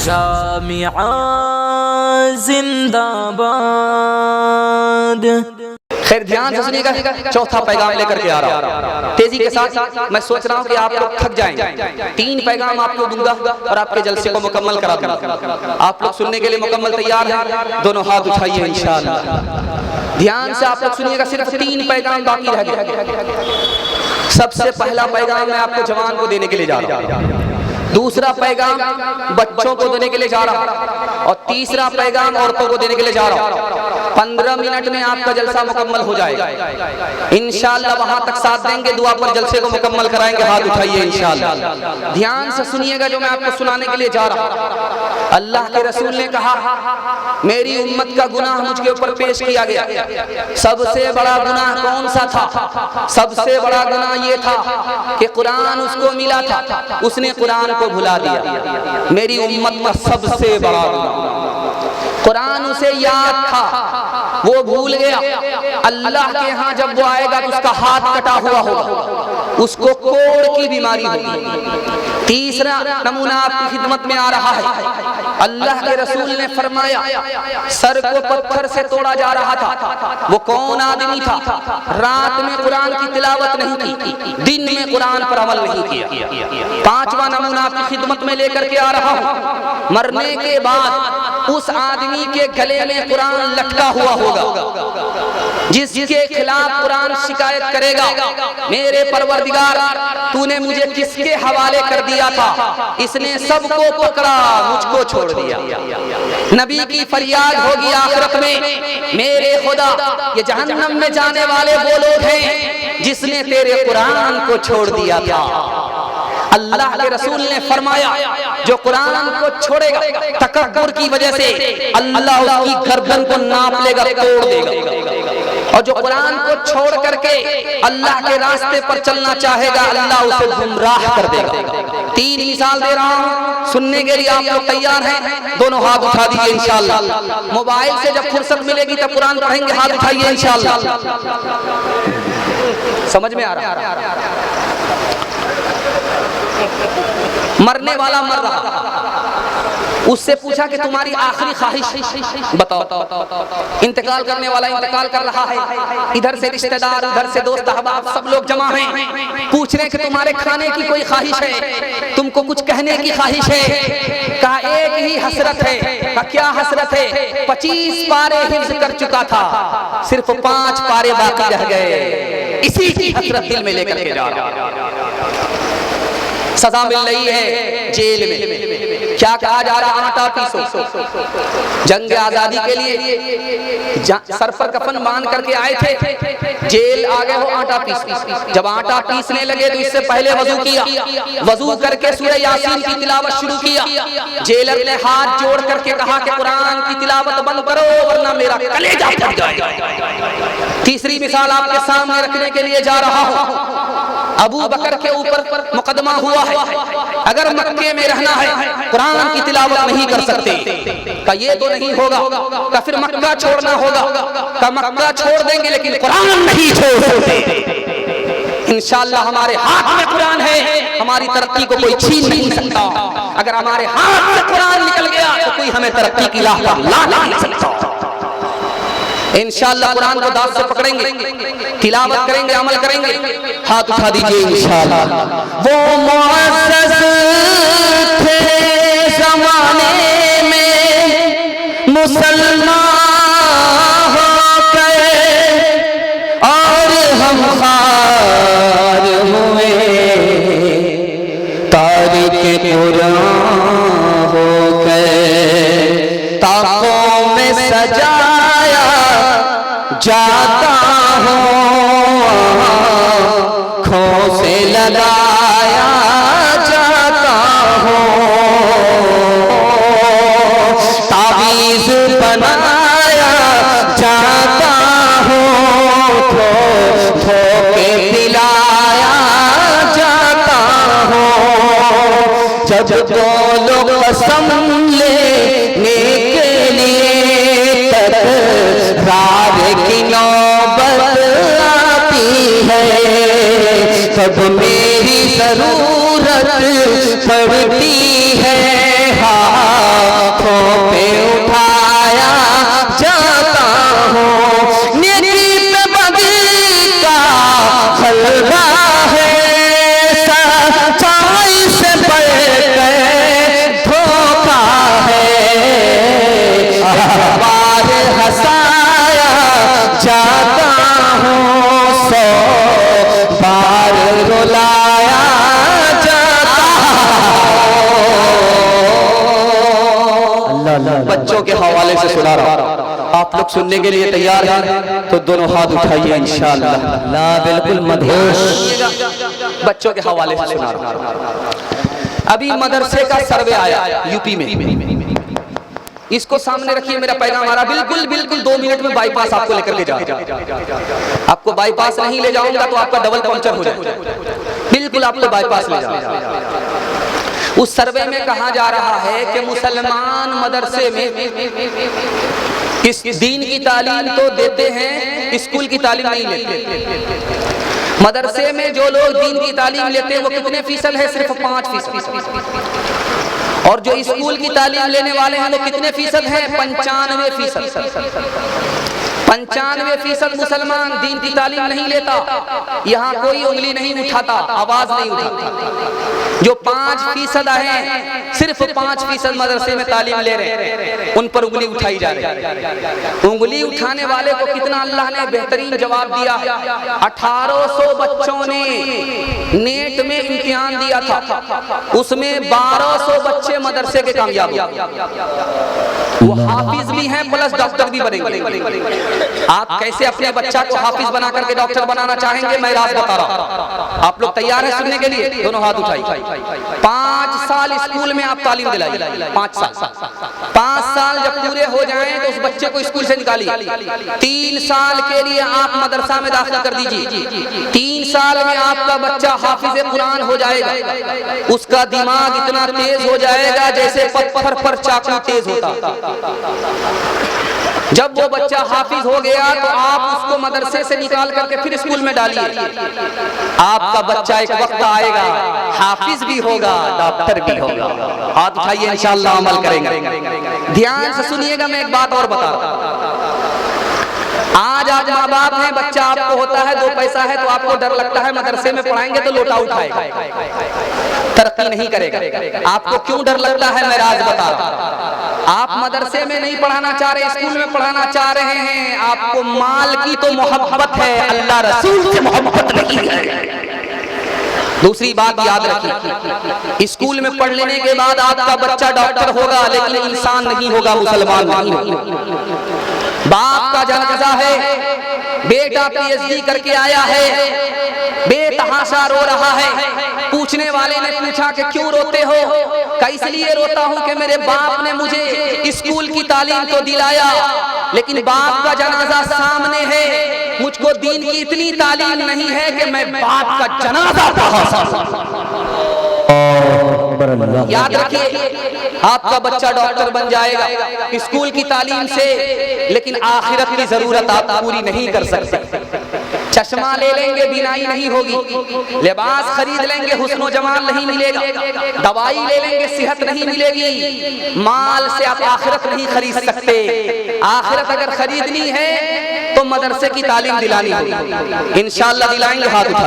जामिया जिंदाबाद। खैर ध्यान से सुनिएगा, चौथा पैगाम लेकर के आ रहा हूं तेजी के साथ। मैं सोच रहा हूं कि आप लोग थक जाएंगे। 3 पैगाम आपको दूंगा और आपके जलसे को मुकम्मल करा दूंगा। आप लोग सुनने के लिए मुकम्मल तैयार हैं? दोनों हाथ उठाइए इंशाअल्लाह। ध्यान से आप लोग सुनिएगा, सिर्फ 3 पैगाम बाकी रह गए। सबसे पहला पैगाम मैं आपको जवान को देने के लिए जा रहा हूं, दूसरा पैगाम बच्चों को देने के लिए जा रहा हूं, और तीसरा पैगाम औरतों को देने के लिए जा रहा हूं। 15 मिनट में आपका जलसा मुकम्मल हो जाएगा इंशाअल्लाह। वहां तक साथ देंगे, दुआ पर जलसे को मुकम्मल कराएंगे। हाथ उठाइए इंशाअल्लाह। ध्यान से सुनिएगा जो मैं आपको सुनाने के लिए जा रहा हूं। अल्लाह के रसूल ने कहा, मेरी उम्मत का गुनाह मुझके ऊपर पेश किया गया। सबसे बड़ा गुनाह कौन सा था? सबसे बड़ा गुनाह ये था कि कुरान उसको मिला था, उसने कुरान को भुला दिया। मेरी उम्मत का सबसे बड़ा गुनाह, कुरान उसे याद था, वो भूल गया। अल्लाह के यहाँ जब वो आएगा तो उसका हाथ कटा हुआ होगा, उसको कोढ़ की बीमारी होगी। तीसरा नमूना आपकी खिदमत में आ रहा है। अल्लाह के रसूल ने फरमाया, सर को पत्थर से तोड़ा जा रहा था। वो कौन आदमी था? रात में कुरान की तिलावत नहीं की, दिन में कुरान पर अमल नहीं किया। 5वां नमूना आपकी खिदमत में लेकर के आ रहा हूं। मरने के बाद उस आदमी के गले में कुरान लटका हुआ होगा, जिसके खिलाफ कुरान शिकायत करेगा, मेरे परवरदिगार तूने मुझे किसके हवाले कर दिया था, इसने सबको पकड़ा, मुझको छोड़ दिया। नबी की फरियाद होगी आखिरत में, मेरे खुदा ये जहन्नम में जाने वाले वो लोग हैं जिसने तेरे कुरान को छोड़ दिया था। अल्लाह के रसूल ने फरमाया, जो कुरान को छोड़ेगा तकब्बुर की वजह से अल्लाह उसकी गर्दन को नाप लेगा, तोड़ देगा। और जो कुरान को छोड़ करके अल्लाह के रास्ते पर चलना चाहेगा, अल्लाह उसे गुमराह कर देगा। 3 मिसाल दे रहा हूं, सुनने के लिए आप लोग तैयार हैं? दोनों हाथ उठा दीजिए इंशाअल्लाह। मोबाइल से जब फुर्सत मिलेगी तब कुरान पढ़ेंगे, हाथ उठाइए इंशाअल्लाह। समझ में आ रहा है? मरने वाला मर रहा, उससे पूछा कि तुम्हारी आखिरी ख्वाहिश बताओ। इंतकाल करने वाला इंतकाल कर रहा है, इधर से रिश्तेदार, उधर से दोस्त अहबाब, सब लोग जमा हैं। पूछ रहे कि तुम्हारे खाने की कोई ख्वाहिश है, तुमको कुछ कहने की ख्वाहिश है? कहा एक ही हसरत है। कहा क्या हसरत है? 25 पारे हिफ्ज़ कर चुका था, सिर्फ 5 पारे बाकी रह गए। इसी की हसरत दिल में लेकर के जा रहा। सजा मिल रही है जेल में। क्या कहा जा रहा? आटा पीसो। जंग आजादी के लिए सर पर कफन बांध करके आए थे, जेल आ गए हो, आटा पीसो। जब आटा पीसने लगे तो इससे पहले वजू किया, वजू करके सूरह यासीन की तिलावत शुरू किया। जेलर ने हाथ जोड़ करके कहा कि कुरान की तिलावत बंद करो वरना मेरा कलेजा फट जाएगा। तीसरी मिसाल आपके सामने रखने के लिए जा रहा हूं। अबू बकर के ऊपर मुकदमा हुआ है, अगर मक्के में रहना है कुरान की तिलावत नहीं कर सकते। का ये तो नहीं होगा, का फिर मक्का छोड़ना होगा। का मक्का छोड़ देंगे लेकिन कुरान नहीं छोड़ सकते। इंशाअल्लाह हमारे हाथ में कुरान है, हमारी तरक्की को कोई छीन नहीं सकता। अगर हमारे हाथ से कुरान निकल गया तो कोई हमें तरक्की की राह पर ला नहीं सकता। इंशाअल्लाह कुरान को दांत से पकड़ेंगे, तिलावत करेंगे, अमल करेंगे। हाथ उठा दीजिए इंशाअल्लाह। वो मुअज़्ज़ज़ थे ज़माने में मुसलमान हो गए और हम खार हुए, तारीख़ कुरान हो गए। ताकों में सजाया जाता हूँ, आँखों से लगाया जाता हूँ, तावीज़ बनाया जाता हूँ, धो के पिलाया जाता हूँ। जब दो लोग कसम लेने के लिए तकरार की नौबत आती है, तब मेरी जरूरत पड़ती है। हाँ इंशाअल्लाह बच्चों के हवाले से सुना रहा हूं। आप लोग सुनने के लिए तैयार हैं तो दोनों हाथ उठाइए इंशाअल्लाह। ला बिल्कुल मधोश। बच्चों के हवाले से सुना रहा हूं। अभी मदरसे का सर्वे आया यूपी में, इसको सामने रखिए, मेरा पैगाम आ रहा, बिल्कुल बिल्कुल 2 मिनट में बाईपास आपको लेकर के जा। आपको बाईपास नहीं ले जाऊंगा तो आपका डबल पंक्चर हो जाएगा। बिल्कुल आपको बाईपास ले जाऊंगा। उस सर्वे में कहा जा रहा है कि मुसलमान मदरसे में इस दीन की तालीम तो देते हैं, स्कूल की तालीम नहीं लेते। मदरसे में जो लोग दीन की तालीम लेते हैं वो कितने फीसद है? सिर्फ 5%। और जो स्कूल की तालीम लेने वाले हैं वो कितने फीसद हैं? 95%। 95% मुसलमान दीन की तालीम नहीं लेता। यहाँ कोई उंगली नहीं उठाता, आवाज नहीं उठाता। जो 5% हैं, सिर्फ 5% मदरसे में तालीम ले रहे हैं, उन पर उंगली उठाई जा रही है। उंगली उठाने वाले को कितना अल्लाह ने बेहतरीन जवाब दिया। 1800 बच्चों ने नेट में इम्तिहान दिया था, उसमें 1200 बच्चे मदरसे के कामयाब हुए। वो हाफिज भी हैं प्लस डॉक्टर भी बनेंगे। आप कैसे अपने बच्चा को हाफिज बना करके डॉक्टर बनाना चाहेंगे, मैं राज बता रहा हूं। आप लोग तैयार हैं सुनने के लिए? दोनों हाथ उठाइए। 5 साल स्कूल में आप तालीम दिलाइए। 5 साल जब पूरे हो जाएं तो उस बच्चे को स्कूल से निकालिए। 3 साल के लिए आप मदरसा में दाखिला कर दीजिए। 3 साल में आपका बच्चा हाफिज कुरान हो जाएगा। उसका दिमाग इतना तेज हो जाएगा जैसे पत्थर पर चाकू तेज होता। जब वो बच्चा हाफिज हो गया तो आप उसको मदरसे से निकाल करके फिर स्कूल में डालिए। आपका बच्चा एक वक्त आएगा हाफिज भी होगा, डॉक्टर भी होगा। हाथ उठाइए, इंशाअल्लाह अमल करेंगे। ध्यान से सुनिएगा, मैं एक बात और बता रहा हूं। आज आप माँ बाप हैं, बच्चा आपको होता है, 2 पैसा है तो आपको डर लगता है मदरसे में पढ़ाएंगे तो लोटा उठाएगा, तरक्की नहीं करेगा। आपको क्यों डर लगता है, मैं राज बता रहा हूं। आप मदरसे में नहीं पढ़ाना चाह रहे, स्कूल में पढ़ाना चाह रहे हैं। आपको माल की तो मोहब्बत है, अल्लाह रसूल से मोहब्बत नहीं है। दूसरी बात याद रखिए, स्कूल में पढ़ लेने के बाद आपका बच्चा डॉक्टर होगा लेकिन इंसान नहीं होगा, मुसलमान नहीं होगा। बाप का जनाजा है, बेटा पीएचडी करके आया है, बेतहाशा रो रहा है। पूछने वाले ने पूछा कि क्यों रोते हो? कि इसलिए रोता हूं कि मेरे बाप ने मुझे स्कूल की तालीम तो दिलाया लेकिन बाप का जनाजा सामने है, मुझको दीन की इतनी तालीम नहीं है कि मैं बाप का जनाजा पढ़ा सकूं। याद रखिए, आपका बच्चा डॉक्टर बन जाएगा स्कूल की तालीम से, लेकिन आखिरत की जरूरत आप पूरी नहीं कर सकते। चश्मा ले लेंगे, बीनाई नहीं होगी। लिबास खरीद लेंगे, हुस्नो जमाल नहीं मिलेगा। दवाई ले लेंगे, सेहत नहीं मिलेगी। माल से आप आखिरत नहीं खरीद सकते। आखिरत अगर खरीदनी है तो मदरसे की तालीम दिलानी होगी। इंशाअल्लाह दिलाएंगे, हाथ उठा।